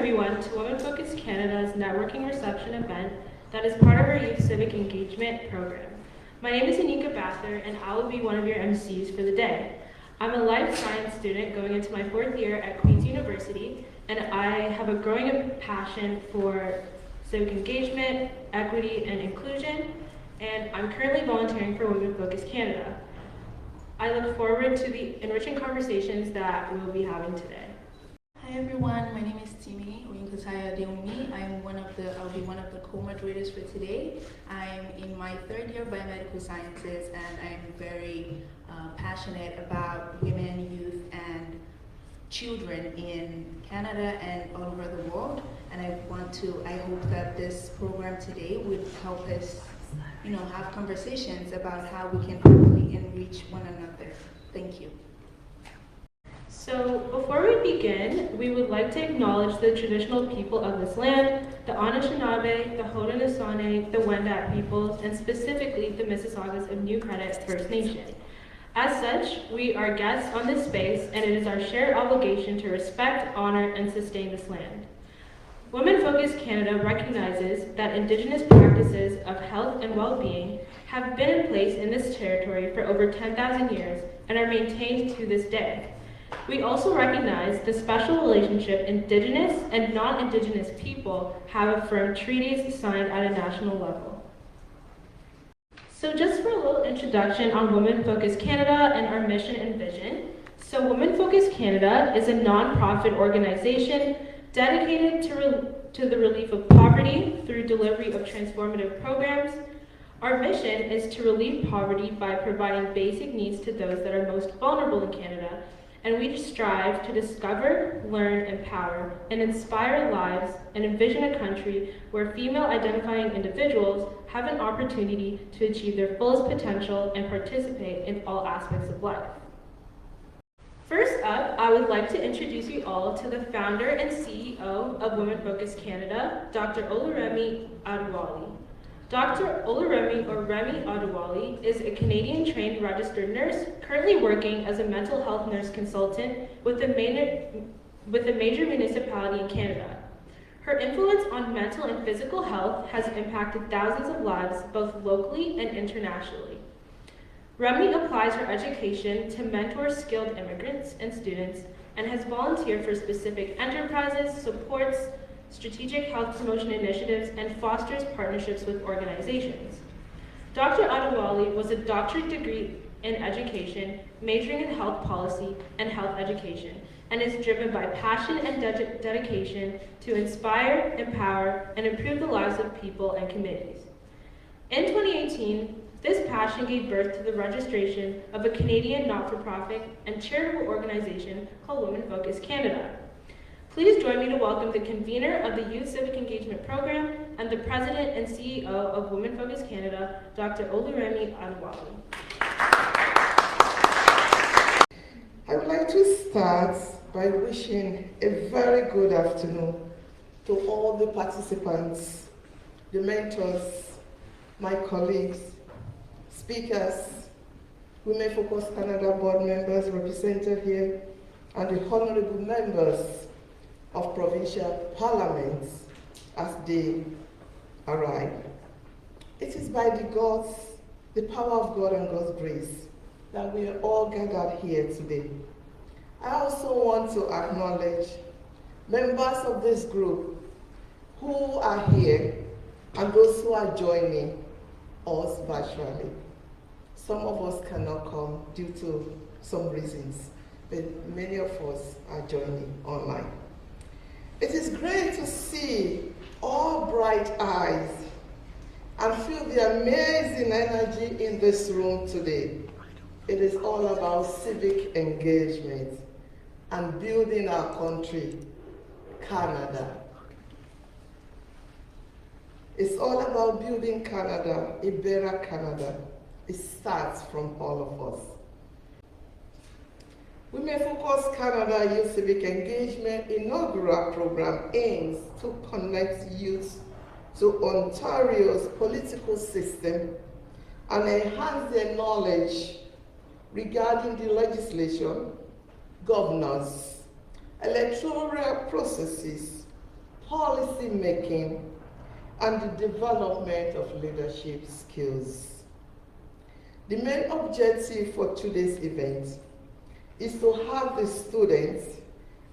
everyone to Women Focus Canada's networking reception event that is part of our Youth Civic Engagement program. My name is Anika Bather and I will be one of your MCs for the day. I'm a life science student going into my 4th year at Queen's University, and I have a growing passion for civic engagement, equity, and inclusion, and I'm currently volunteering for Women Focus Canada. I look forward to the enriching conversations that we'll be having today. Hi everyone, my name is Timi Oyinkusaya Deomi. I'll be one of the co-moderators for today. I'm in my 3rd year of biomedical sciences, and I'm very passionate about women, youth, and children in Canada and all over the world. And I hope that this program today would help us, have conversations about how we can hopefully enrich one another. Thank you. So before we begin, we would like to acknowledge the traditional people of this land, the Anishinaabe, the Haudenosaunee, the Wendat peoples, and specifically the Mississaugas of New Credit First Nation. As such, we are guests on this space, and it is our shared obligation to respect, honor, and sustain this land. Women Focus Canada recognizes that Indigenous practices of health and well-being have been in place in this territory for over 10,000 years and are maintained to this day. We also recognize the special relationship Indigenous and non-Indigenous people have from treaties signed at a national level. So just for a little introduction on Women Focus Canada and our mission and vision. So Women Focus Canada is a non-profit organization dedicated to the relief of poverty through delivery of transformative programs. Our mission is to relieve poverty by providing basic needs to those that are most vulnerable in Canada, and we strive to discover, learn, empower, and inspire lives and envision a country where female-identifying individuals have an opportunity to achieve their fullest potential and participate in all aspects of life. First up, I would like to introduce you all to the founder and CEO of Women Focus Canada, Dr. Oluremi Adewale. Dr. Oluremi, or Remi Adewale, is a Canadian-trained registered nurse currently working as a mental health nurse consultant with a major municipality in Canada. Her influence on mental and physical health has impacted thousands of lives, both locally and internationally. Remi applies her education to mentor skilled immigrants and students and has volunteered for specific enterprises, supports strategic health promotion initiatives, and fosters partnerships with organizations. Dr. Adewale was a doctorate degree in education, majoring in health policy and health education, and is driven by passion and dedication to inspire, empower, and improve the lives of people and communities. In 2018, this passion gave birth to the registration of a Canadian not-for-profit and charitable organization called Women Focus Canada. Please join me to welcome the convener of the Youth Civic Engagement Program and the President and CEO of Women Focus Canada, Dr. Oluremi Adewale. I would like to start by wishing a very good afternoon to all the participants, the mentors, my colleagues, speakers, Women Focus Canada board members represented here, and the honorable members of provincial parliaments as they arrive. It is by the power of God and God's grace that we are all gathered here today. I also want to acknowledge members of this group who are here and those who are joining us virtually. Some of us cannot come due to some reasons, but many of us are joining online. It is great to see all bright eyes and feel the amazing energy in this room today. It is all about civic engagement and building our country, Canada. It's all about building Canada, a better Canada. It starts from all of us. Women Focus Canada Youth Civic Engagement inaugural program aims to connect youth to Ontario's political system and enhance their knowledge regarding the legislation, governance, electoral processes, policy making, and the development of leadership skills. The main objective for today's event is to have the students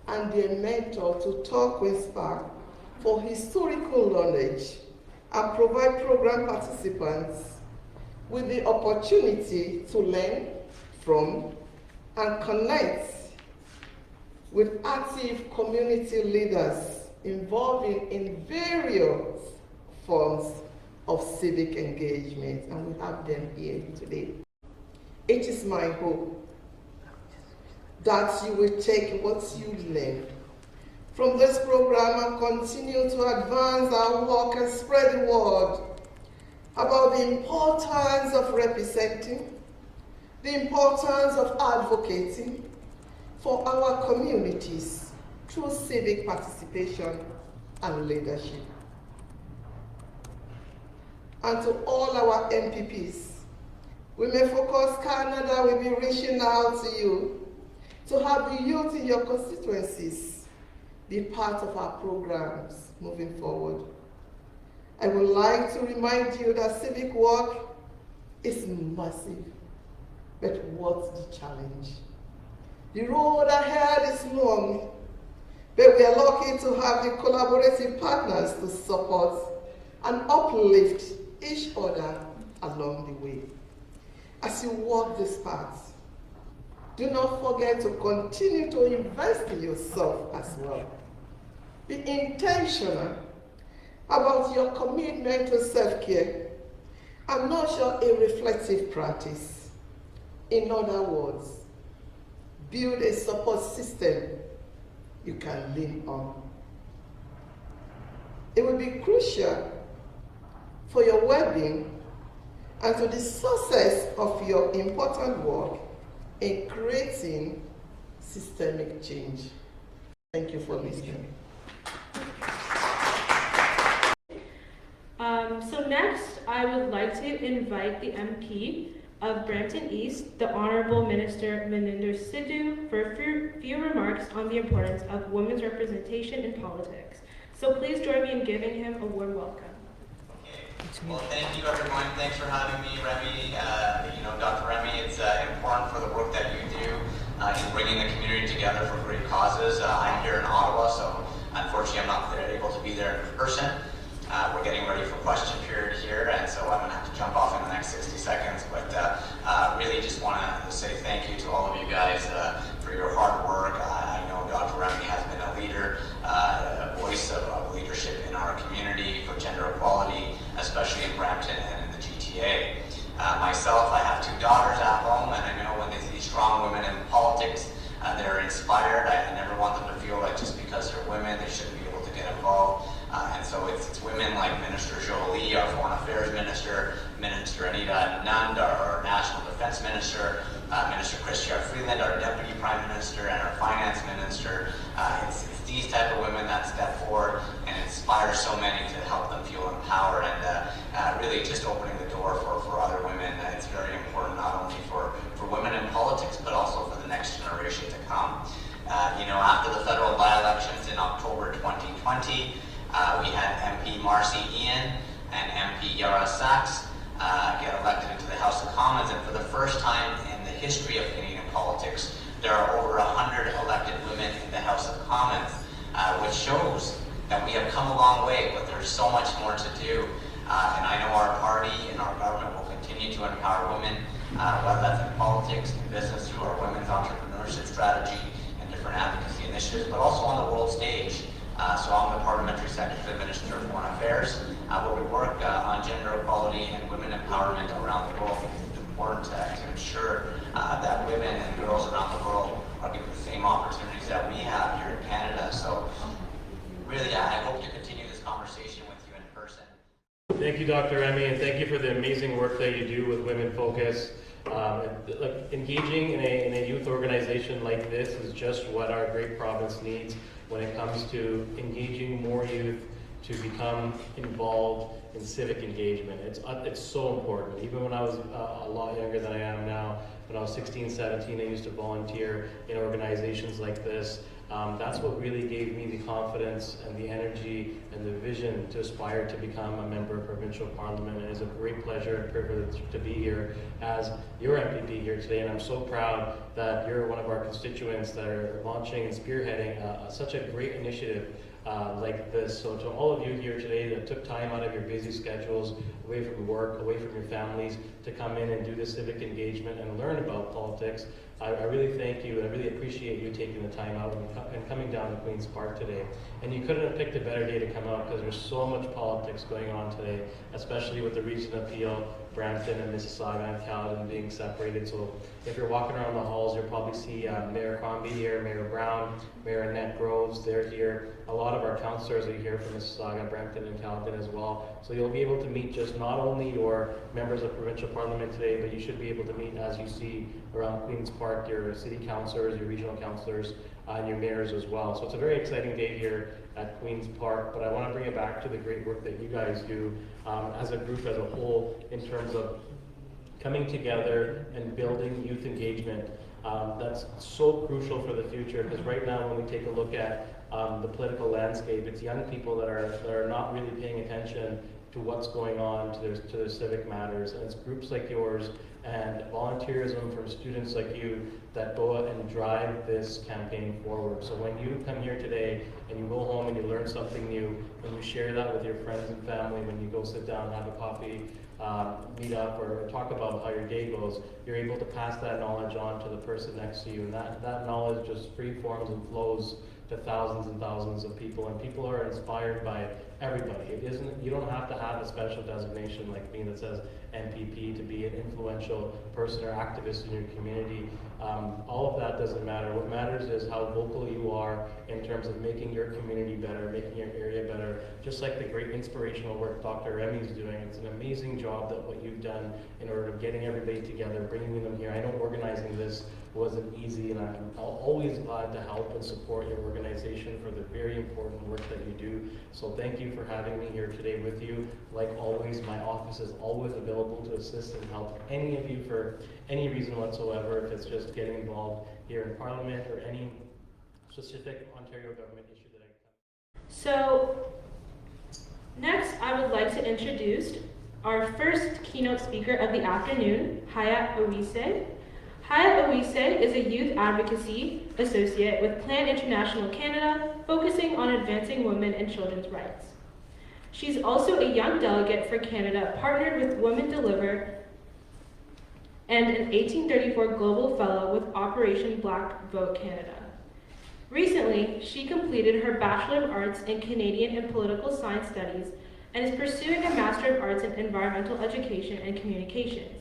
and their mentor to talk with SPAC for historical knowledge and provide program participants with the opportunity to learn from and connect with active community leaders involving in various forms of civic engagement, and we have them here today. It is my hope that you will take what you learn from this program and continue to advance our work and spread the word about the importance of representing, the importance of advocating for our communities through civic participation and leadership. And to all our MPPs, Women Focus Canada will be reaching out to you to have the youth in your constituencies be part of our programs moving forward. I would like to remind you that civic work is massive, but what's the challenge? The road ahead is long, but we are lucky to have the collaborative partners to support and uplift each other along the way. As you walk this path, do not forget to continue to invest in yourself as well. Be intentional about your commitment to self-care and nurture a reflective practice. In other words, build a support system you can lean on. It will be crucial for your well-being and to the success of your important work in creating systemic change. Thank you for listening. So next, I would like to invite the MP of Brampton East, the Honorable Minister Meninder Sidhu, for a few remarks on the importance of women's representation in politics. So please join me in giving him a warm welcome. Well, thank you everyone. Thanks for having me, Remy. Dr. Remy, it's important for the work that you do in bringing the community together for great causes. I'm here in Ottawa, so unfortunately I'm not able to be there in person. We're getting ready for question period here, and so I'm going to have to jump off in the next 60 seconds. But really just want to say thank you to all of you guys for your hard work. I know Dr. Remy has been a leader, a voice of leadership in our community for gender equality, especially in Brampton and in the GTA. Myself, I have 2 daughters at home, and I know when they see strong women in politics, they're inspired. I never want them to feel like just because they're women, they shouldn't be able to get involved. And so it's women like Minister Jolie, our Foreign Affairs Minister, Minister Anita Nund, our National Defense Minister, Minister Chrystia Freeland, our Deputy Prime Minister, and our Finance Minister. It's these type of women that step forward and inspire so many to help them feel empowered, and really just opening the door for other women. It's very important not only for women in politics, but also for the next generation to come. After the federal by-elections in October 2020, we had MP Marcy Ian and MP Yara Sachs get elected into the House of Commons, and for the first time in the history of Canadian politics, there are over 100 elected women in the House of Commons, which shows that we have come a long way, but there's so much more to do. And I know our party and our government will continue to empower women, whether that's in politics, in business, through our women's entrepreneurship strategy and different advocacy initiatives, but also on the world stage. So I'm the Parliamentary Secretary to the Minister of Foreign Affairs, where we work on gender equality and women empowerment around the world. It's important to ensure that women and girls around the world are given the same opportunities that we have here in Canada. So really, I hope to continue this conversation with you in person. Thank you, Dr. Remy, and thank you for the amazing work that you do with Women Focus. Engaging in a youth organization like this is just what our great province needs when it comes to engaging more youth to become involved in civic engagement. It's so important. Even when I was a lot younger than I am now, when I was 16, 17, I used to volunteer in organizations like this. That's what really gave me the confidence and the energy and the vision to aspire to become a member of provincial parliament. It is a great pleasure and privilege to be here as your MPP here today, and I'm so proud that you're one of our constituents that are launching and spearheading such a great initiative like this. So to all of you here today that took time out of your busy schedules, away from work, away from your families, to come in and do this civic engagement and learn about politics, I really thank you, and I really appreciate you taking the time out and coming down to Queen's Park today. And you couldn't have picked a better day to come out because there's so much politics going on today, especially with the recent appeal, Brampton and Mississauga and Caledon being separated. So if you're walking around the halls, you'll probably see Mayor Crombie here, Mayor Brown, Mayor Annette Groves, they're here. A lot of our councillors are here from Mississauga, Brampton, and Caledon as well. So you'll be able to meet just not only your members of provincial parliament today, but you should be able to meet, as you see around Queen's Park, your city councillors, your regional councillors, and your mayors as well. So it's a very exciting day here at Queen's Park, but I want to bring it back to the great work that you guys do as a group as a whole in terms of coming together and building youth engagement. That's so crucial for the future, because right now when we take a look at the political landscape, it's young people that are not really paying attention to what's going on to their civic matters, and it's groups like yours and volunteerism from students like you that go out and drive this campaign forward. So when you come here today and you go home and you learn something new, and you share that with your friends and family, when you go sit down, have a coffee, meet up, or talk about how your day goes, you're able to pass that knowledge on to the person next to you, and that knowledge just free forms and flows to thousands and thousands of people, and people are inspired by everybody. You don't have to have a special designation like me that says MPP to be an influential person or activist in your community. All of that doesn't matter. What matters is how vocal you are in terms of making your community better, making your area better, just like the great inspirational work Dr. Remy is doing. It's an amazing job that what you've done in order of getting everybody together, bringing them here. I know organizing this wasn't easy, and I'm always glad to help and support your organization for the very important work that you do. So thank you for having me here today with you. Like always, my office is always available to assist and help any of you for any reason whatsoever, if it's just getting involved here in Parliament or any specific Ontario government issue that I can. So next, I would like to introduce our first keynote speaker of the afternoon, Hayat Owise. Hayat Owise is a youth advocacy associate with Plan International Canada, focusing on advancing women and children's rights. She's also a young delegate for Canada, partnered with Women Deliver, and an 1834 Global Fellow with Operation Black Vote Canada. Recently, she completed her Bachelor of Arts in Canadian and Political Science Studies and is pursuing a Master of Arts in Environmental Education and Communications.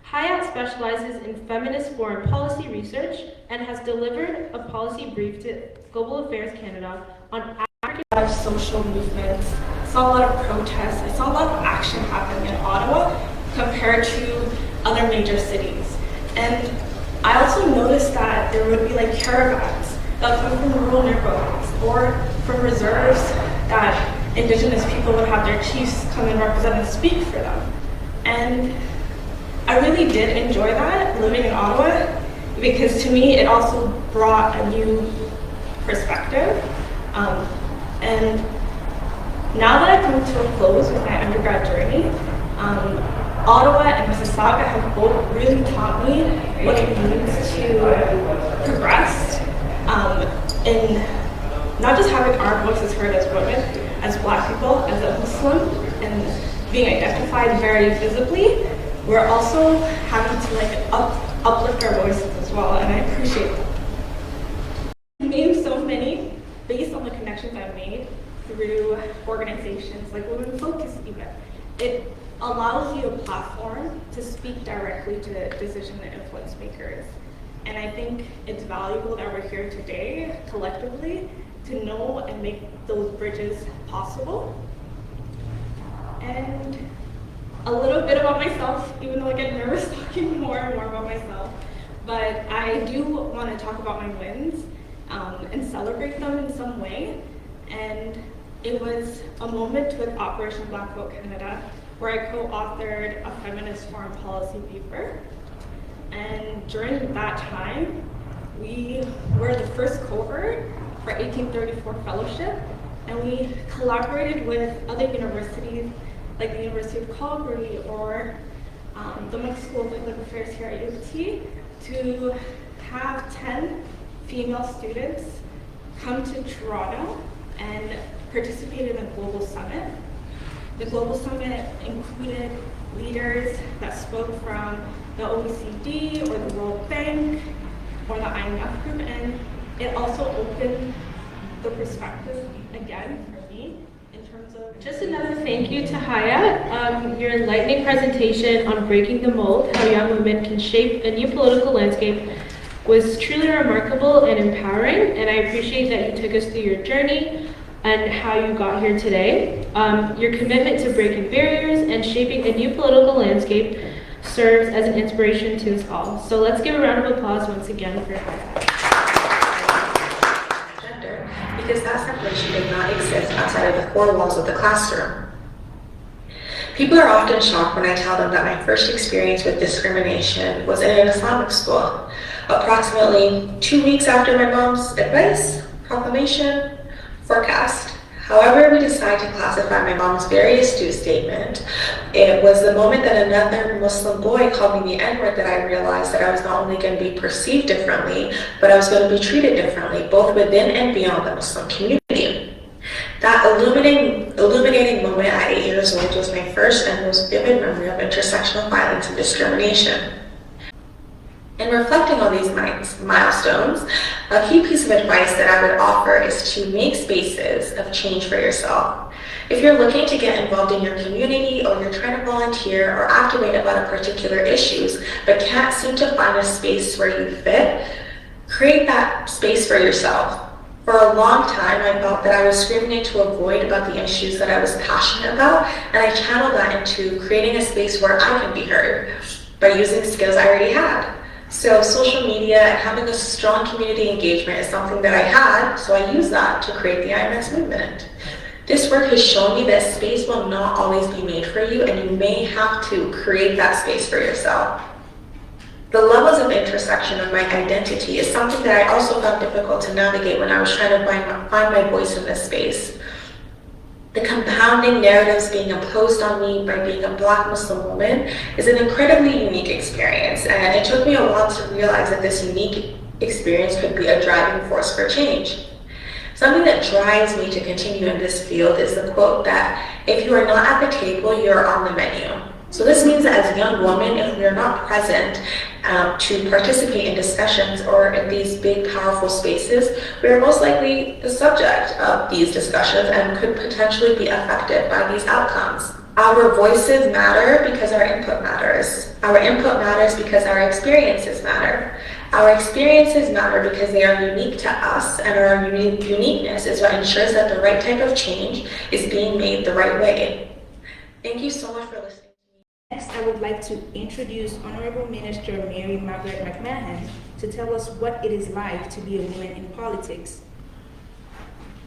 Hayat specializes in feminist foreign policy research and has delivered a policy brief to Global Affairs Canada on African. A lot of social movements, I saw a lot of protests, I saw a lot of action happening in Ottawa compared to other major cities. And I also noticed that there would be like caravans that come from rural neighborhoods or from reserves that Indigenous people would have their chiefs come and represent and speak for them. And I really did enjoy that, living in Ottawa, because to me it also brought a new perspective. And now that I've come to a close with my undergrad journey, Ottawa and Mississauga have both really taught me what it means to progress in not just having our voices heard as women, as Black people, as a Muslim, and being identified very visibly. We're also having to uplift our voices as well, and I appreciate that. I named so many based on the connections I've made through organizations like Women Focus even. It allows you a platform to speak directly to decision and influence makers. And I think it's valuable that we're here today, collectively, to know and make those bridges possible. And a little bit about myself, even though I get nervous talking more and more about myself. But I do want to talk about my wins and celebrate them in some way. And it was a moment with Operation Black Vote Canada, where I co-authored a feminist foreign policy paper. And during that time, we were the first cohort for 1834 fellowship, and we collaborated with other universities like the University of Calgary or the Mike School of Public Affairs here at UT to have 10 female students come to Toronto and participate in a global summit. The global summit included leaders that spoke from the OECD or the World Bank or the IMF group, and it also opened the perspective again for me in terms of Just another thank you to Haya. Your enlightening presentation on breaking the mold, how young women can shape a new political landscape, was truly remarkable and empowering, and I appreciate that you took us through your journey and how you got here today. Your commitment to breaking barriers and shaping a new political landscape serves as an inspiration to us all. So let's give a round of applause once again for Haya. Because that separation did not exist outside of the four walls of the classroom. People are often shocked when I tell them that my first experience with discrimination was in an Islamic school, approximately 2 weeks after my mom's advice, proclamation, forecast. However, we decided to classify my mom's very astute statement. It was the moment that another Muslim boy called me the N-word that I realized that I was not only going to be perceived differently, but I was going to be treated differently, both within and beyond the Muslim community. That illuminating moment at 8 years old was my first and most vivid memory of intersectional violence and discrimination. In reflecting on these milestones, a key piece of advice that I would offer is to make spaces of change for yourself. If you're looking to get involved in your community, or you're trying to volunteer or activate about a particular issues, but can't seem to find a space where you fit, create that space for yourself. For a long time, I felt that I was screaming to avoid about the issues that I was passionate about, and I channeled that into creating a space where I can be heard by using skills I already had. So social media and having a strong community engagement is something that I had, so I used that to create the IMS movement. This work has shown me that space will not always be made for you, and you may have to create that space for yourself. The levels of intersection of my identity is something that I also found difficult to navigate when I was trying to find my voice in this space. The compounding narratives being imposed on me by being a Black Muslim woman is an incredibly unique experience, and it took me a while to realize that this unique experience could be a driving force for change. Something that drives me to continue in this field is the quote that if you are not at the table, you are on the menu. So this means that as young women, if we are not present to participate in discussions or in these big, powerful spaces, we are most likely the subject of these discussions and could potentially be affected by these outcomes. Our voices matter because our input matters. Our input matters because our experiences matter. Our experiences matter because they are unique to us, and our uniqueness is what ensures that the right type of change is being made the right way. Thank you so much for listening. Next, I would like to introduce Honorable Minister Mary Margaret McMahon to tell us what it is like to be a woman in politics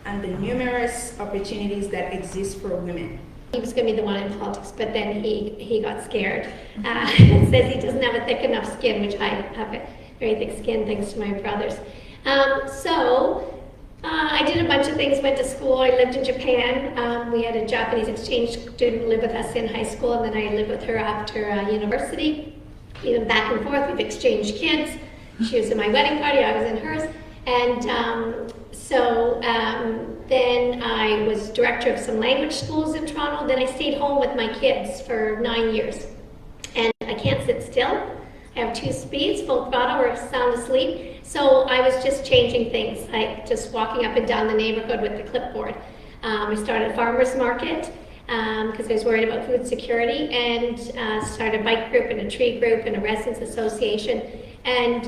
and the numerous opportunities that exist for women. He was going to be the one in politics, but then he got scared. Says he doesn't have a thick enough skin, which I have a very thick skin thanks to my brothers. I did a bunch of things, went to school, I lived in Japan. We had a Japanese exchange student live with us in high school, and then I lived with her after university. Even back and forth, we've exchanged kids. She was in my wedding party, I was in hers. And then I was director of some language schools in Toronto. Then I stayed home with my kids for 9 years. And I can't sit still. I have 2 speeds, full throttle or sound asleep. So I was just changing things, like just walking up and down the neighborhood with the clipboard. I started a farmer's market because I was worried about food security, and started a bike group and a tree group and a residents association. And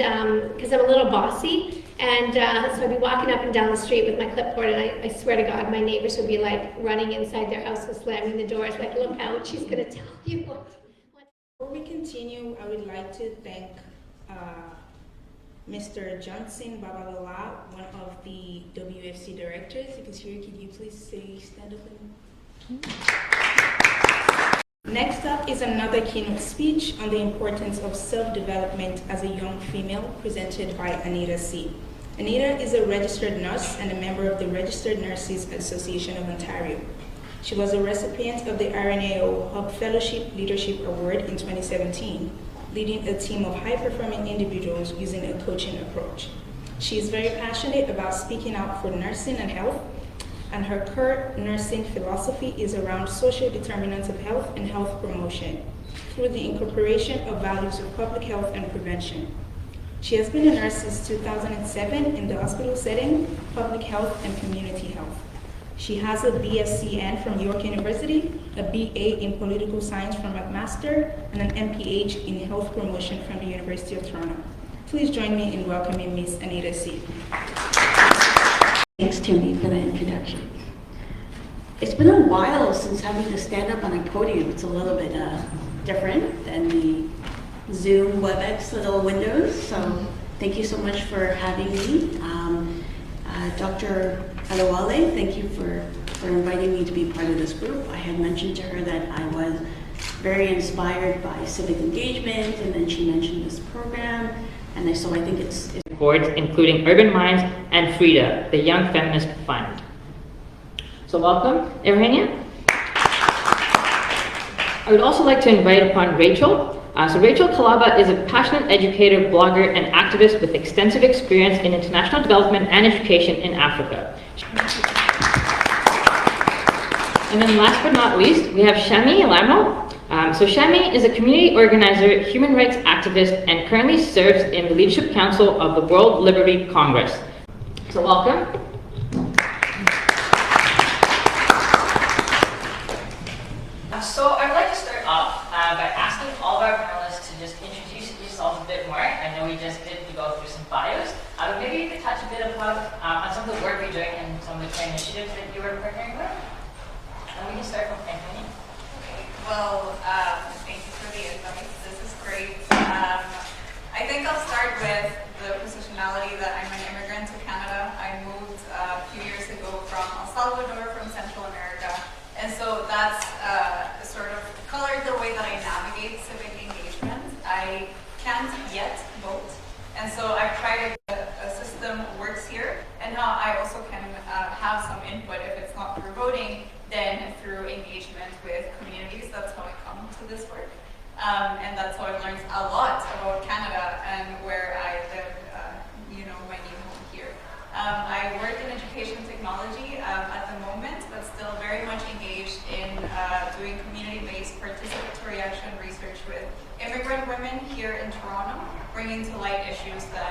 because I'm a little bossy, and so I'd be walking up and down the street with my clipboard, and I swear to God, my neighbors would be like running inside their houses, slamming the doors, like, look out, she's gonna tell you what. Before we continue, I would like to thank Mr. Johnson Babalola, one of the WFC directors. If he's here, could you please stand up and... Next up is another keynote speech on the importance of self-development as a young female, presented by Anita C. Anita is a registered nurse and a member of the Registered Nurses Association of Ontario. She was a recipient of the RNAO Hub Fellowship Leadership Award in 2017, leading a team of high-performing individuals using a coaching approach. She is very passionate about speaking out for nursing and health, and her current nursing philosophy is around social determinants of health and health promotion through the incorporation of values of public health and prevention. She has been a nurse since 2007 in the hospital setting, public health, and community health. She has a BSc from York University, a BA in political science from McMaster, and an MPH in health promotion from the University of Toronto. Please join me in welcoming Ms. Anita C. Thanks, Tony, for the introduction. It's been a while since having to stand up on a podium. It's a little bit different than the Zoom WebEx little windows, so thank you so much for having me. Dr. Adewale, thank you for inviting me to be part of this group. I had mentioned to her that I was very inspired by civic engagement, and then she mentioned this program, and so I think it's boards, including Urban Minds and Frida, the Young Feminist Fund. So welcome, Eugenia. I would also like to invite upon Rachel. So Rachel Kalaba is a passionate educator, blogger, and activist with extensive experience in international development and education in Africa. And then last but not least, we have Shami Lamo. So Shami is a community organizer, human rights activist, and currently serves in the Leadership Council of the World Liberty Congress. So welcome. So I'd like to start off by asking all of our panelists to just introduce yourselves a bit more. I know we just did go through some bios, but maybe you could touch a bit about on some of the work you're doing and some of the current initiatives that you were partnering with. And we can start from Anthony. Okay, well, thank you for the advice. This is great. I think I'll start with the positionality that I'm an immigrant to Canada. I moved a few years ago from El Salvador, from Central America. And so that's sort of colored the way that I navigate civic engagement. I can't yet vote. And so I've tried a system works here, and how I also can have some input if it's not through voting, then through engagement with communities. That's how I come to this work. And that's how I've learned a lot about Canada and where I live, my new home here. I work in education technology at the moment, but still very much engaged in doing community-based participatory action research with immigrant women here in Toronto, bringing to light issues that